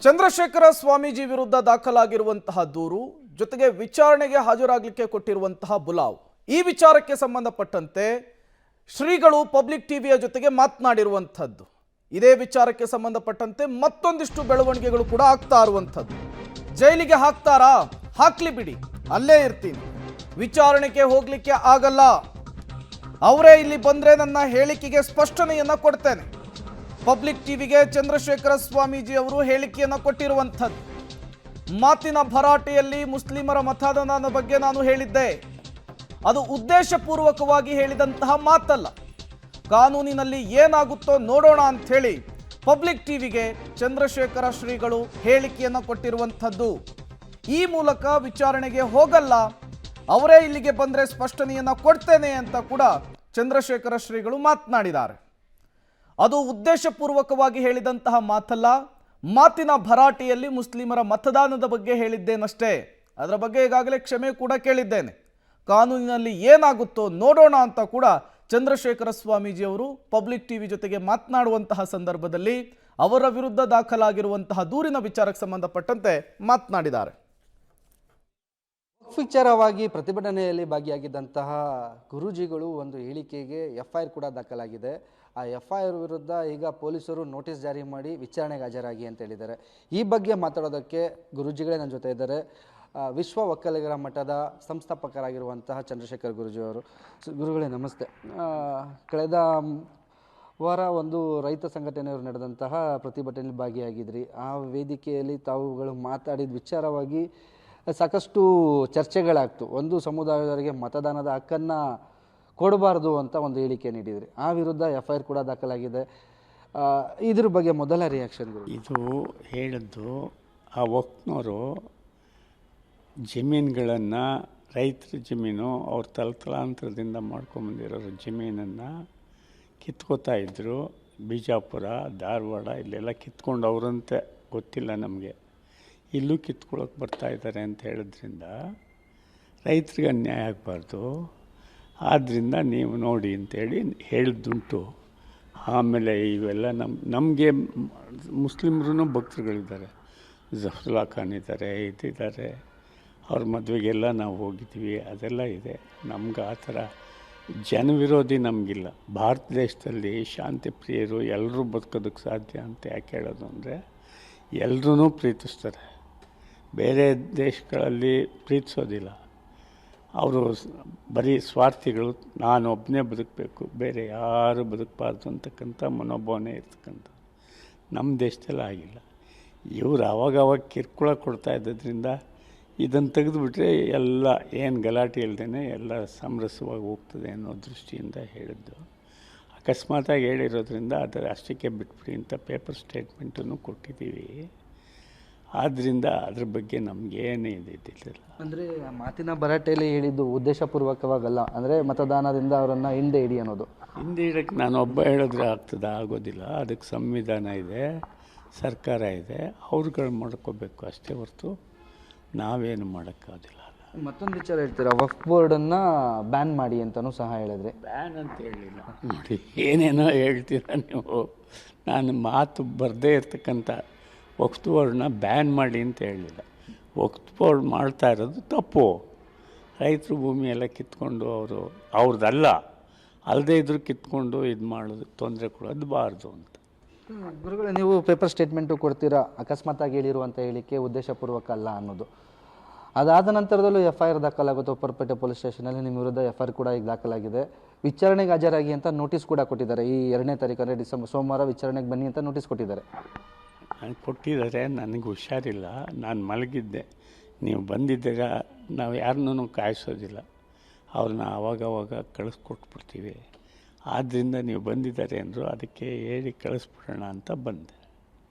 ಚಂದ್ರಶೇಖರ ಸ್ವಾಮೀಜಿ ವಿರುದ್ಧ ದಾಖಲಾಗಿರುವಂತಹ ದೂರು ಜೊತೆಗೆ ವಿಚಾರಣೆಗೆ ಹಾಜರಾಗಲಿಕ್ಕೆ ಕೊಟ್ಟಿರುವಂತಹ ಬುಲಾವ್ ಈ ವಿಚಾರಕ್ಕೆ ಸಂಬಂಧಪಟ್ಟಂತೆ ಶ್ರೀಗಳು ಪಬ್ಲಿಕ್ ಟಿವಿಯ ಜೊತೆಗೆ ಮಾತನಾಡಿರುವಂತದ್ದು ಇದೇ ವಿಚಾರಕ್ಕೆ ಸಂಬಂಧಪಟ್ಟಂತೆ ಮತ್ತೊಂದಿಷ್ಟು ಬೆಳವಣಿಗೆಗಳು ಕೂಡ ಆಗ್ತಾ ಇರುವಂತದ್ದು ಜೈಲಿಗೆ ಹಾಕ್ತಾರಾ ಹಾಕ್ಲಿ ಬಿಡಿ ಅಲ್ಲೇ ಇರ್ತೀನಿ ವಿಚಾರಣೆಗೆ ಹೋಗ್ಲಿಕ್ಕೆ ಆಗಲ್ಲ ಅವರೇ ಇಲ್ಲಿ ಬಂದ್ರೆ ನನ್ನ ಹೇಳಿಕೆಗೆ ಸ್ಪಷ್ಟನೆಯನ್ನ ಕೊಡ್ತೇನೆ ಪಬ್ಲಿಕ್ ಟಿವಿಗೆ ಚಂದ್ರಶೇಖರ ಸ್ವಾಮೀಜಿ ಅವರು ಹೇಳಿಕೆಯನ್ನು ಕೊಟ್ಟಿರುವಂಥದ್ದು ಮಾತಿನ ಭರಾಟೆಯಲ್ಲಿ ಮುಸ್ಲಿಮರ ಮತದಾನದ ಬಗ್ಗೆ ನಾನು ಹೇಳಿದ್ದೆ ಅದು ಉದ್ದೇಶಪೂರ್ವಕವಾಗಿ ಹೇಳಿದಂತಹ ಮಾತಲ್ಲ ಕಾನೂನಿನಲ್ಲಿ ಏನಾಗುತ್ತೋ ನೋಡೋಣ ಅಂತ ಹೇಳಿ ಪಬ್ಲಿಕ್ ಟಿವಿಗೆ ಚಂದ್ರಶೇಖರ ಶ್ರೀಗಳು ಹೇಳಿಕೆಯನ್ನು ಕೊಟ್ಟಿರುವಂಥದ್ದು ಈ ಮೂಲಕ ವಿಚಾರಣೆಗೆ ಹೋಗಲ್ಲ ಅವರೇ ಇಲ್ಲಿಗೆ ಬಂದರೆ ಸ್ಪಷ್ಟನೆಯನ್ನು ಕೊಡ್ತೇನೆ ಅಂತ ಕೂಡ ಚಂದ್ರಶೇಖರ ಶ್ರೀಗಳು ಮಾತನಾಡಿದ್ದಾರೆ ಅದು ಉದ್ದೇಶಪೂರ್ವಕವಾಗಿ ಹೇಳಿದಂತಹ ಮಾತಲ್ಲ ಮಾತಿನ ಭರಾಟೆಯಲ್ಲಿ ಮುಸ್ಲಿಮರ ಮತದಾನದ ಬಗ್ಗೆ ಹೇಳಿದ್ದೇನಷ್ಟೇ ಅದರ ಬಗ್ಗೆ ಈಗಾಗಲೇ ಕ್ಷಮೆ ಕೂಡ ಕೇಳಿದ್ದೇನೆ ಕಾನೂನಿನಲ್ಲಿ ಏನಾಗುತ್ತೋ ನೋಡೋಣ ಅಂತ ಕೂಡ ಚಂದ್ರಶೇಖರ ಸ್ವಾಮೀಜಿ ಅವರು ಪಬ್ಲಿಕ್ ಟಿವಿ ಜೊತೆಗೆ ಮಾತನಾಡುವಂತಹ ಸಂದರ್ಭದಲ್ಲಿ ಅವರ ವಿರುದ್ಧ ದಾಖಲಾಗಿರುವಂತಹ ದೂರಿನ ವಿಚಾರಕ್ಕೆ ಸಂಬಂಧಪಟ್ಟಂತೆ ಮಾತನಾಡಿದ್ದಾರೆ ವಿಚಾರವಾಗಿ ಪ್ರತಿಭಟನೆಯಲ್ಲಿ ಭಾಗಿಯಾಗಿದ್ದಂತಹ ಗುರೂಜಿಗಳು ಒಂದು ಹೇಳಿಕೆಗೆ ಎಫ್ಐಆರ್ ಕೂಡ ದಾಖಲಾಗಿದೆ ಆ ಎಫ್ಐಆರ್ ವಿರುದ್ಧ ಈಗ ಪೊಲೀಸರು ನೋಟಿಸ್ ಜಾರಿ ಮಾಡಿ ವಿಚಾರಣೆಗೆ ಹಾಜರಾಗಿ ಅಂತ ಹೇಳಿದ್ದಾರೆ ಈ ಬಗ್ಗೆ ಮಾತಾಡೋದಕ್ಕೆ ಗುರೂಜಿಗಳೇ ನನ್ನ ಜೊತೆ ಇದ್ದಾರೆ ವಿಶ್ವ ಒಕ್ಕಲಿಗರ ಮಠದ ಸಂಸ್ಥಾಪಕರಾಗಿರುವಂತಹ ಚಂದ್ರಶೇಖರ್ ಗುರೂಜಿಯವರು ಗುರುಗಳೇ ನಮಸ್ತೆ ಕಳೆದ ವಾರ ಒಂದು ರೈತ ಸಂಘಟನೆಯವರು ನಡೆದಂತಹ ಪ್ರತಿಭಟನೆಯಲ್ಲಿ ಭಾಗಿಯಾಗಿದ್ರಿ ಆ ವೇದಿಕೆಯಲ್ಲಿ ತಾವುಗಳು ಮಾತಾಡಿದ ವಿಚಾರವಾಗಿ ಸಾಕಷ್ಟು ಚರ್ಚೆಗಳಾಗ್ತು ಒಂದು ಸಮುದಾಯದವರಿಗೆ ಮತದಾನದ ಹಕ್ಕನ್ನು ಕೊಡಬಾರ್ದು ಅಂತ ಒಂದು ಹೇಳಿಕೆ ನೀಡಿದ್ರಿ ಆ ವಿರುದ್ಧ ಎಫ್ಐಆರ್ ಕೂಡ ದಾಖಲಾಗಿದೆ ಇದ್ರ ಬಗ್ಗೆ ಮೊದಲ ರಿಯಾಕ್ಷನ್ಗಳು ಇದು ಹೇಳಿದ್ದು ಆ ವಕ್ನವರು ಜಮೀನುಗಳನ್ನು ರೈತರ ಜಮೀನು ಅವ್ರ ತಲತಲಾಂತರದಿಂದ ಮಾಡ್ಕೊಂಬಂದಿರೋ ಜಮೀನನ್ನು ಕಿತ್ಕೋತಾ ಇದ್ದರು ಬಿಜಾಪುರ ಧಾರವಾಡ ಇಲ್ಲೆಲ್ಲ ಕಿತ್ಕೊಂಡು ಅವರಂತೆ ಗೊತ್ತಿಲ್ಲ ನಮಗೆ ಇಲ್ಲೂ ಕಿತ್ಕೊಳ್ಳೋಕೆ ಬರ್ತಾಯಿದ್ದಾರೆ ಅಂತ ಹೇಳಿದ್ರಿಂದ ರೈತರಿಗೆ ಅನ್ಯಾಯ ಆಗಬಾರ್ದು ಆದ್ದರಿಂದ ನೀವು ನೋಡಿ ಅಂತೇಳಿ ಹೇಳಿದ್ದುಂಟು ಆಮೇಲೆ ಇವೆಲ್ಲ ನಮಗೆ ಮುಸ್ಲಿಮ್ರೂ ಭಕ್ತರುಗಳಿದ್ದಾರೆ ಜಫರುಲ್ಲಾ ಖಾನ್ ಇದ್ದಾರೆ ಇದ್ದಾರೆ ಅವ್ರ ಮದುವೆಗೆಲ್ಲ ನಾವು ಹೋಗಿದ್ವಿ ಅದೆಲ್ಲ ಇದೆ ನಮ್ಗೆ ಆ ಥರ ಜನವಿರೋಧಿ ನಮಗಿಲ್ಲ ಭಾರತ ದೇಶದಲ್ಲಿ ಶಾಂತಿ ಪ್ರಿಯರು ಎಲ್ಲರೂ ಬದುಕೋದಕ್ಕೆ ಸಾಧ್ಯ ಅಂತ ಯಾಕೆ ಹೇಳೋದು ಅಂದರೆ ಎಲ್ಲರೂ ಪ್ರೀತಿಸ್ತಾರೆ ಬೇರೆ ದೇಶಗಳಲ್ಲಿ ಪ್ರೀತಿಸೋದಿಲ್ಲ ಅವರು ಬರೀ ಸ್ವಾರ್ಥಿಗಳು ನಾನು ಒಬ್ಬನೇ ಬದುಕಬೇಕು ಬೇರೆ ಯಾರು ಬದುಕಬಾರ್ದು ಅಂತಕ್ಕಂಥ ಮನೋಭಾವನೆ ಇರ್ತಕ್ಕಂಥ ನಮ್ಮ ದೇಶದಲ್ಲಿ ಆಗಿಲ್ಲ ಇವರು ಆವಾಗವಾಗ ಕಿರುಕುಳ ಕೊಡ್ತಾ ಇದ್ದರಿಂದ ಇದನ್ನು ತೆಗೆದುಬಿಟ್ರೆ ಎಲ್ಲ ಏನು ಗಲಾಟೆ ಇಲ್ಲದೇ ಎಲ್ಲ ಸಮರಸವಾಗಿ ಹೋಗ್ತದೆ ಅನ್ನೋ ದೃಷ್ಟಿಯಿಂದ ಹೇಳಿದ್ದು ಅಕಸ್ಮಾತಾಗಿ ಹೇಳಿರೋದ್ರಿಂದ ಅದರ ಅಷ್ಟಕ್ಕೆ ಬಿಟ್ಬಿಡಿ ಅಂತ ಪೇಪರ್ ಸ್ಟೇಟ್ಮೆಂಟನ್ನು ಕೊಟ್ಟಿದ್ದೀವಿ ಆದ್ದರಿಂದ ಅದ್ರ ಬಗ್ಗೆ ನಮಗೇನೇ ಇದ್ದಿಲ್ಲ ಅಂದರೆ ಮಾತಿನ ಭರಾಟೆಯಲ್ಲಿ ಹೇಳಿದ್ದು ಉದ್ದೇಶಪೂರ್ವಕವಾಗಲ್ಲ ಅಂದರೆ ಮತದಾನದಿಂದ ಅವರನ್ನು ಹಿಂದೆ ಹಿಡಿ ಅನ್ನೋದು ಹಿಂದೆ ಹಿಡಕ್ಕೆ ನಾನು ಒಬ್ಬ ಹೇಳಿದ್ರೆ ಆಗ್ತದೆ ಆಗೋದಿಲ್ಲ ಅದಕ್ಕೆ ಸಂವಿಧಾನ ಇದೆ ಸರ್ಕಾರ ಇದೆ ಅವ್ರುಗಳು ಮಾಡ್ಕೋಬೇಕು ಅಷ್ಟೇ ಹೊರತು ನಾವೇನು ಮಾಡೋಕ್ಕಾಗೋದಿಲ್ಲ ಮತ್ತೊಂದು ವಿಚಾರ ಹೇಳ್ತೀರಾ ವಕ್ಫ್ ಬೋರ್ಡನ್ನು ಬ್ಯಾನ್ ಮಾಡಿ ಅಂತಲೂ ಸಹ ಹೇಳಿದ್ರೆ ಬ್ಯಾನ್ ಅಂತ ಹೇಳಿಲ್ಲ ನೋಡಿ ಏನೇನೋ ಹೇಳ್ತೀರ ನೀವು ನಾನು ಮಾತು ಬರದೇ ಇರ್ತಕ್ಕಂಥ ವಕ್ಫ್ ಬೋರ್ಡನ್ನ ಬ್ಯಾನ್ ಮಾಡಿ ಅಂತ ಹೇಳಲಿಲ್ಲ ವಕ್ಫ್ ಬೋರ್ಡ್ ಮಾಡ್ತಾ ಇರೋದು ತಪ್ಪು ರೈತರು ಭೂಮಿ ಎಲ್ಲ ಕಿತ್ಕೊಂಡು ಅವ್ರದ್ದಲ್ಲ ಅಲ್ಲದೇ ಇದ್ರೂ ಕಿತ್ಕೊಂಡು ಇದು ಮಾಡೋದು ತೊಂದರೆ ಕೊಡೋದು ಬಾರ್ದು ಅಂತ ಗುರುಗಳೇ ನೀವು ಪೇಪರ್ ಸ್ಟೇಟ್ಮೆಂಟು ಕೊಡ್ತೀರಾ ಅಕಸ್ಮಾತಾಗಿ ಹೇಳಿರುವಂಥ ಹೇಳಿಕೆ ಉದ್ದೇಶಪೂರ್ವಕ ಅಲ್ಲ ಅನ್ನೋದು ಅದಾದ ನಂತರದಲ್ಲೂ ಎಫ್ಐಆರ್ ದಾಖಲಾಗುತ್ತೆ ಉಪ್ಪರಪೇಟೆ ಪೊಲೀಸ್ ಸ್ಟೇಷನಲ್ಲಿ ನಿಮ್ಮ ವಿರುದ್ಧ ಎಫ್ಐಆರ್ ಕೂಡ ಈಗ ದಾಖಲಾಗಿದೆ ವಿಚಾರಣೆಗೆ ಹಾಜರಾಗಿ ಅಂತ ನೋಟಿಸ್ ಕೂಡ ಕೊಟ್ಟಿದ್ದಾರೆ ಈ 2ನೇ ತಾರೀಕು ಅಂದರೆ ಡಿಸೆಂಬರ್ ಸೋಮವಾರ ವಿಚಾರಣೆಗೆ ಬನ್ನಿ ಅಂತ ನೋಟಿಸ್ ಕೊಟ್ಟಿದ್ದಾರೆ ಕೊಟ್ಟಿದ್ದಾರೆ ನನಗೆ ಹುಷಾರಿಲ್ಲ ನಾನು ಮಲಗಿದ್ದೆ ನೀವು ಬಂದಿದ್ದೀರಾ ನಾವು ಯಾರನ್ನೂ ಕಾಯಿಸೋದಿಲ್ಲ ಅವ್ರನ್ನ ಆವಾಗವಾಗ ಕಳಿಸ್ಕೊಟ್ಬಿಡ್ತೀವಿ ಆದ್ದರಿಂದ ನೀವು ಬಂದಿದ್ದಾರೆ ಅಂದರು ಅದಕ್ಕೆ ಹೇಳಿ ಕಳಿಸ್ಬಿಡೋಣ ಅಂತ ಬಂದೆ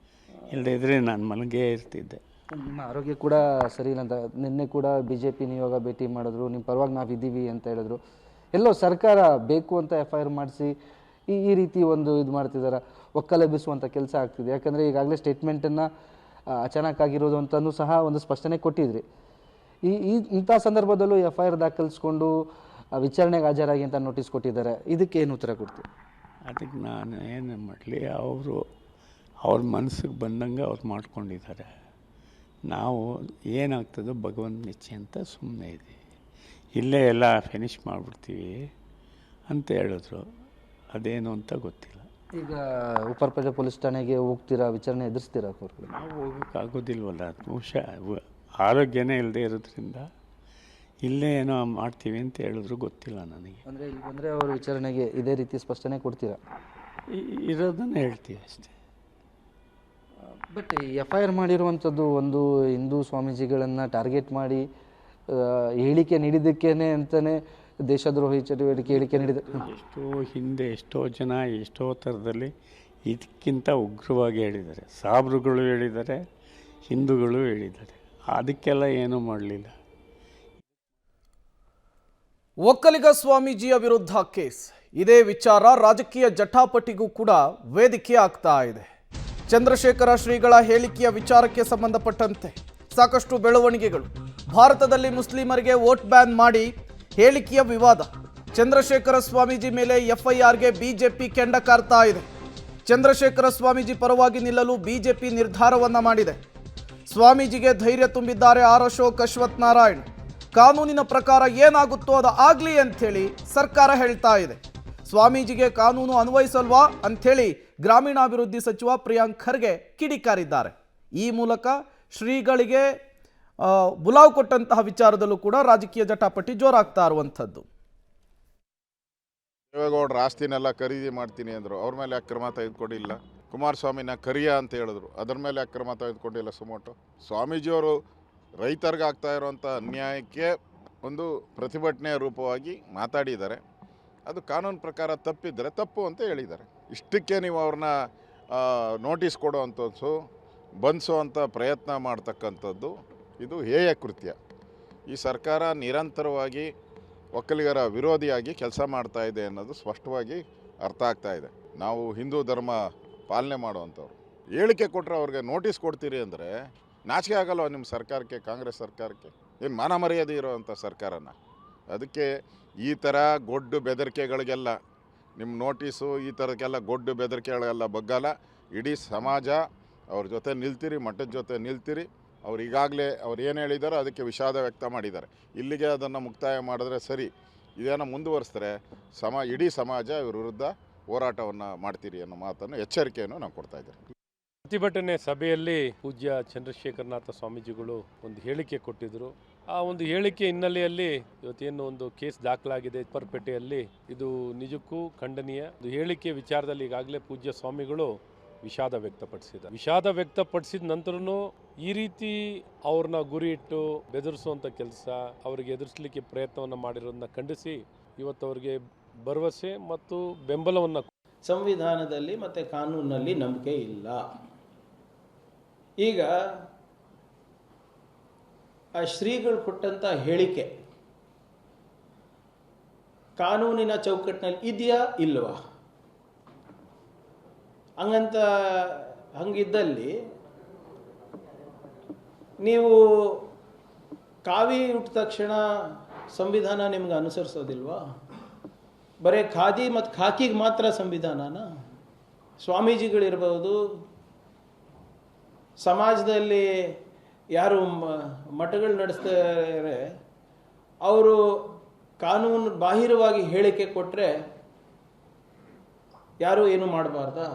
ಇಲ್ಲದಿದ್ದರೆ ನಾನು ಮಲಗೇ ಇರ್ತಿದ್ದೆ ನಿಮ್ಮ ಆರೋಗ್ಯ ಕೂಡ ಸರಿ ಇಲ್ಲ ಅಂತ ನಿನ್ನೆ ಕೂಡ BJP ನಿಯೋಗ ಭೇಟಿ ಮಾಡಿದ್ರು ನಿಮ್ಮ ಪರವಾಗಿ ನಾವು ಇದ್ದೀವಿ ಅಂತ ಹೇಳಿದ್ರು ಎಲ್ಲೋ ಸರ್ಕಾರ ಬೇಕು ಅಂತ ಎಫ್ಐಆರ್ ಮಾಡಿಸಿ ಈ ರೀತಿ ಒಂದು ಇದು ಮಾಡ್ತಿದ್ದಾರೆ ಒಕ್ಕಲೆಬ್ಬಿಸುವಂಥ ಕೆಲಸ ಆಗ್ತಿದೆ ಯಾಕಂದರೆ ಈಗಾಗಲೇ ಸ್ಟೇಟ್ಮೆಂಟನ್ನು ಅಚಾನಕ್ ಆಗಿರೋದು ಅಂತಲೂ ಸಹ ಒಂದು ಸ್ಪಷ್ಟನೆ ಕೊಟ್ಟಿದ್ರಿ ಇಂಥ ಸಂದರ್ಭದಲ್ಲೂ ಎಫ್ಐಆರ್ ದಾಖಲಿಸ್ಕೊಂಡು ವಿಚಾರಣೆಗೆ ಹಾಜರಾಗಿ ಅಂತ ನೋಟಿಸ್ ಕೊಟ್ಟಿದ್ದಾರೆ ಇದಕ್ಕೆ ಏನು ಉತ್ತರ ಕೊಡ್ತೀವಿ ಅದಕ್ಕೆ ನಾನು ಏನು ಮಾಡಲಿ ಅವ್ರ ಮನಸ್ಸಿಗೆ ಬಂದಂಗೆ ಅವ್ರು ಮಾಡ್ಕೊಂಡಿದ್ದಾರೆ. ನಾವು ಏನಾಗ್ತದೋ ಭಗವಂತ ನಿಶ್ಚಯ ಅಂತ ಸುಮ್ಮನೆ ಇದ್ದೀವಿ. ಇಲ್ಲೇ ಎಲ್ಲ ಫಿನಿಷ್ ಮಾಡಿಬಿಡ್ತೀವಿ ಅಂತ ಹೇಳಿದ್ರು. ಅದೇನು ಅಂತ ಗೊತ್ತಿಲ್ಲ. ಈಗ ಉಪ್ಪರಪೇಟೆ ಪೊಲೀಸ್ ಠಾಣೆಗೆ ಹೋಗ್ತೀರಾ, ವಿಚಾರಣೆ ಎದುರಿಸ್ತೀರಾ? ನಾವು ಹೋಗೋಕ್ಕಾಗೋದಿಲ್ವಲ್ಲ, ಆರೋಗ್ಯನೇ ಇಲ್ಲದೆ ಇರೋದ್ರಿಂದ ಇಲ್ಲೇ ಏನೋ ಮಾಡ್ತೀವಿ ಅಂತ ಹೇಳಿದ್ರು. ಗೊತ್ತಿಲ್ಲ ನನಗೆ. ಅಂದರೆ ಇಲ್ಲಿ ಬಂದರೆ ಅವರು ವಿಚಾರಣೆಗೆ ಇದೇ ರೀತಿ ಸ್ಪಷ್ಟನೆ ಕೊಡ್ತೀರಾ? ಇರೋದನ್ನು ಹೇಳ್ತೀವಿ ಅಷ್ಟೇ. ಬಟ್ FIR ಮಾಡಿರುವಂಥದ್ದು ಒಂದು ಹಿಂದೂ ಸ್ವಾಮೀಜಿಗಳನ್ನು ಟಾರ್ಗೆಟ್ ಮಾಡಿ ಹೇಳಿಕೆ ನೀಡಿದ್ದಕ್ಕೇನೆ ಅಂತಲೇ ದೇಶದ್ರೋಹಿ ಚಟುವಟಿಕೆ ಹೇಳಿಕೆ ನೀಡಿದ. ಎಷ್ಟೋ ಹಿಂದೆ ಎಷ್ಟೋ ಜನ ಎಷ್ಟೋ ಥರದಲ್ಲಿ ಇದಕ್ಕಿಂತ ಉಗ್ರವಾಗಿ ಹೇಳಿದ್ದಾರೆ. ಸಾಬ್ರುಗಳು ಹೇಳಿದ್ದಾರೆ, ಹಿಂದೂಗಳು ಹೇಳಿದ್ದಾರೆ. ಅದಕ್ಕೆಲ್ಲ ಏನೂ ಮಾಡಲಿಲ್ಲ. ಒಕ್ಕಲಿಗ ಸ್ವಾಮೀಜಿಯ ವಿರುದ್ಧ ಕೇಸ್. ಇದೇ ವಿಚಾರ ರಾಜಕೀಯ ಜಟಾಪಟಿಗೂ ಕೂಡ ವೇದಿಕೆ ಆಗ್ತಾ ಇದೆ. ಚಂದ್ರಶೇಖರ ಶ್ರೀಗಳ ಹೇಳಿಕೆಯ ವಿಚಾರಕ್ಕೆ ಸಂಬಂಧಪಟ್ಟಂತೆ ಸಾಕಷ್ಟು ಬೆಳವಣಿಗೆಗಳು. ಭಾರತದಲ್ಲಿ ಮುಸ್ಲಿಮರಿಗೆ ವೋಟ್ ಬ್ಯಾನ್ ಮಾಡಿ ಹೇಳಿಕೆಯ ವಿವಾದ. ಚಂದ್ರಶೇಖರ ಸ್ವಾಮೀಜಿ ಮೇಲೆ FIRಗೆ ಬಿಜೆಪಿ ಕೆಂಡ ಕಾರ್ತಾ ಇದೆ. ಚಂದ್ರಶೇಖರ ಸ್ವಾಮೀಜಿ ಪರವಾಗಿ ನಿಲ್ಲಲು ಬಿಜೆಪಿ ನಿರ್ಧಾರವನ್ನ ಮಾಡಿದೆ. ಸ್ವಾಮೀಜಿಗೆ ಧೈರ್ಯ ತುಂಬಿದ್ದಾರೆ ಅಶೋಕ್ ಅಶ್ವಥ್ ನಾರಾಯಣ್. ಕಾನೂನಿನ ಪ್ರಕಾರ ಏನಾಗುತ್ತೋ ಅದು ಆಗ್ಲಿ ಅಂಥೇಳಿ ಸರ್ಕಾರ ಹೇಳ್ತಾ ಇದೆ. ಸ್ವಾಮೀಜಿಗೆ ಕಾನೂನು ಅನ್ವಯಿಸಲ್ವಾ ಅಂಥೇಳಿ ಗ್ರಾಮೀಣಾಭಿವೃದ್ಧಿ ಸಚಿವ ಪ್ರಿಯಾಂಕ್ ಖರ್ಗೆ ಕಿಡಿಕಾರಿದ್ದಾರೆ. ಈ ಮೂಲಕ ಶ್ರೀಗಳಿಗೆ ಬುಲಾವ್ ಕೊಟ್ಟಂತಹ ವಿಚಾರದಲ್ಲೂ ಕೂಡ ರಾಜಕೀಯ ಜಟಾಪಟಿ ಜೋರಾಗ್ತಾ ಇರುವಂಥದ್ದು. ದೇವೇಗೌಡರ ಆಸ್ತಿನೆಲ್ಲ ಖರೀದಿ ಮಾಡ್ತೀನಿ ಅಂದರು, ಅವ್ರ ಮೇಲೆ ಅಕ್ರಮ ತೆಗೆದುಕೊಂಡಿಲ್ಲ. ಕುಮಾರಸ್ವಾಮಿನ ಕರಿಯ ಅಂತ ಹೇಳಿದ್ರು, ಅದರ ಮೇಲೆ ಅಕ್ರಮ ತೆಗೆದುಕೊಂಡಿಲ್ಲ ಸುಮೋಟು. ಸ್ವಾಮೀಜಿಯವರು ರೈತರಿಗೆ ಆಗ್ತಾ ಇರುವಂಥ ಅನ್ಯಾಯಕ್ಕೆ ಒಂದು ಪ್ರತಿಭಟನೆಯ ರೂಪವಾಗಿ ಮಾತಾಡಿದ್ದಾರೆ. ಅದು ಕಾನೂನು ಪ್ರಕಾರ ತಪ್ಪಿದ್ದರೆ ತಪ್ಪು ಅಂತ ಹೇಳಿದ್ದಾರೆ. ಇಷ್ಟಕ್ಕೆ ನೀವು ಅವ್ರನ್ನ ನೋಟಿಸ್ ಕೊಡುವಂಥದ್ದು, ಬಂಧಿಸುವಂಥ ಪ್ರಯತ್ನ ಮಾಡ್ತಕ್ಕಂಥದ್ದು ಇದು ಹೇಯ ಕೃತ್ಯ. ಈ ಸರ್ಕಾರ ನಿರಂತರವಾಗಿ ಒಕ್ಕಲಿಗರ ವಿರೋಧಿಯಾಗಿ ಕೆಲಸ ಮಾಡ್ತಾ ಇದೆ ಅನ್ನೋದು ಸ್ಪಷ್ಟವಾಗಿ ಅರ್ಥ ಆಗ್ತಾ ಇದೆ. ನಾವು ಹಿಂದೂ ಧರ್ಮ ಪಾಲನೆ ಮಾಡುವಂಥವ್ರು ಹೇಳಿಕೆ ಕೊಟ್ಟರೆ ಅವ್ರಿಗೆ ನೋಟಿಸ್ ಕೊಡ್ತೀರಿ ಅಂದರೆ ನಾಚಿಕೆ ಆಗಲ್ವ ನಿಮ್ಮ ಸರ್ಕಾರಕ್ಕೆ, ಕಾಂಗ್ರೆಸ್ ಸರ್ಕಾರಕ್ಕೆ? ಏನು ಮಾನ ಮರ್ಯಾದೆ ಇರೋವಂಥ ಸರ್ಕಾರನ? ಅದಕ್ಕೆ ಈ ಥರ ಗೊಡ್ಡು ಬೆದರಿಕೆಗಳಿಗೆಲ್ಲ ನಿಮ್ಮ ನೋಟಿಸು ಈ ಥರಕ್ಕೆಲ್ಲ ಗೊಡ್ಡು ಬೆದರಿಕೆಗಳಿಗೆಲ್ಲ ಬಗ್ಗಲ್ಲ. ಇಡೀ ಸಮಾಜ ಅವ್ರ ಜೊತೆ ನಿಲ್ತೀರಿ, ಮಠದ ಜೊತೆ ನಿಲ್ತೀರಿ. ಅವ್ರು ಈಗಾಗಲೇ ಅವ್ರು ಏನು ಹೇಳಿದಾರೋ ಅದಕ್ಕೆ ವಿಷಾದ ವ್ಯಕ್ತ ಮಾಡಿದ್ದಾರೆ. ಇಲ್ಲಿಗೆ ಅದನ್ನು ಮುಕ್ತಾಯ ಮಾಡಿದ್ರೆ ಸರಿ, ಇದೇನೋ ಮುಂದುವರಿಸಿದ್ರೆ ಇಡೀ ಸಮಾಜ ಇವ್ರ ವಿರುದ್ಧ ಹೋರಾಟವನ್ನು ಮಾಡ್ತೀರಿ ಅನ್ನೋ ಮಾತನ್ನು, ಎಚ್ಚರಿಕೆಯನ್ನು ನಾವು ಕೊಡ್ತಾ ಇದ್ದೀವಿ. ಪ್ರತಿಭಟನೆ ಸಭೆಯಲ್ಲಿ ಪೂಜ್ಯ ಚಂದ್ರಶೇಖರನಾಥ ಸ್ವಾಮೀಜಿಗಳು ಒಂದು ಹೇಳಿಕೆ ಕೊಟ್ಟಿದ್ದರು. ಆ ಒಂದು ಹೇಳಿಕೆ ಹಿನ್ನೆಲೆಯಲ್ಲಿ ಇವತ್ತೇನು ಒಂದು ಕೇಸ್ ದಾಖಲಾಗಿದೆ ಉಪ್ಪರಪೇಟೆಯಲ್ಲಿ. ಇದು ನಿಜಕ್ಕೂ ಖಂಡನೀಯ. ಹೇಳಿಕೆ ವಿಚಾರದಲ್ಲಿ ಈಗಾಗಲೇ ಪೂಜ್ಯ ಸ್ವಾಮಿಗಳು ವಿಷಾದ ವ್ಯಕ್ತಪಡಿಸಿದ ನಂತರನೂ ಈ ರೀತಿ ಅವ್ರನ್ನ ಗುರಿ ಇಟ್ಟು ಬೆದರಿಸುವಂಥ ಕೆಲಸ, ಅವರಿಗೆ ಎದುರಿಸಲಿಕ್ಕೆ ಪ್ರಯತ್ನವನ್ನು ಮಾಡಿರೋದನ್ನ ಖಂಡಿಸಿ ಇವತ್ತು ಅವರಿಗೆ ಭರವಸೆ ಮತ್ತು ಬೆಂಬಲವನ್ನು. ಸಂವಿಧಾನದಲ್ಲಿ ಮತ್ತು ಕಾನೂನಿನಲ್ಲಿ ನಂಬಿಕೆ ಇಲ್ಲ. ಈಗ ಆ ಶ್ರೀಗಳು ಕೊಟ್ಟಂಥ ಹೇಳಿಕೆ ಕಾನೂನಿನ ಚೌಕಟ್ಟಿನಲ್ಲಿ ಇದೆಯಾ ಇಲ್ವಾ? ಹಂಗಿದ್ದಲ್ಲಿ ನೀವು ಕಾವಿ ಹುಟ್ಟಿದ ತಕ್ಷಣ ಸಂವಿಧಾನ ನಿಮ್ಗೆ ಅನುಸರಿಸೋದಿಲ್ವಾ? ಬರೀ ಖಾದಿ ಮತ್ತು ಖಾಕಿಗೆ ಮಾತ್ರ ಸಂವಿಧಾನನ? ಸ್ವಾಮೀಜಿಗಳಿರ್ಬೋದು, ಸಮಾಜದಲ್ಲಿ ಯಾರು ಮಠಗಳು ನಡೆಸ್ತಾರೆ ಅವರು ಕಾನೂನು ಬಾಹಿರವಾಗಿ ಹೇಳಿಕೆ ಕೊಟ್ಟರೆ ಯಾರೂ ಏನು ಮಾಡಬಾರ್ದಾ?